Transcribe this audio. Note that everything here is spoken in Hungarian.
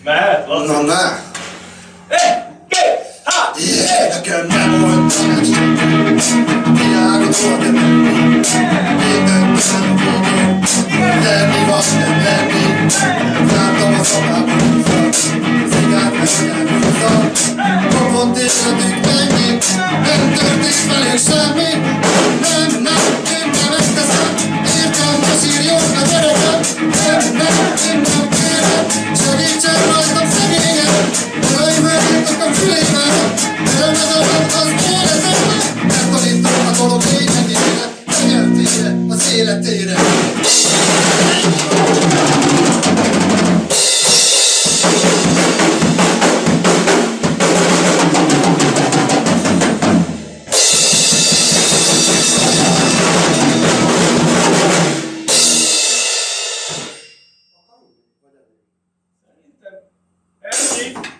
Mehet, Laci. Na ne! Nekem nem volt tanács, hiába volt de menni. Mindent nem fogom, lenni van, nem lenni. Láttam a szabában szigát elhúzza. Kapott életük ennyi, nem történt velük semmi. Nem, én nem ezt teszem, értem, ne sírjon a gyerekem. Én nem kérem, segítsen rajtam szegényen. Uraim, eljöttek a fülével. Elmedem az életemben, megtanítom a dolog lényegére, tenyeltére, az életére. Ennyi.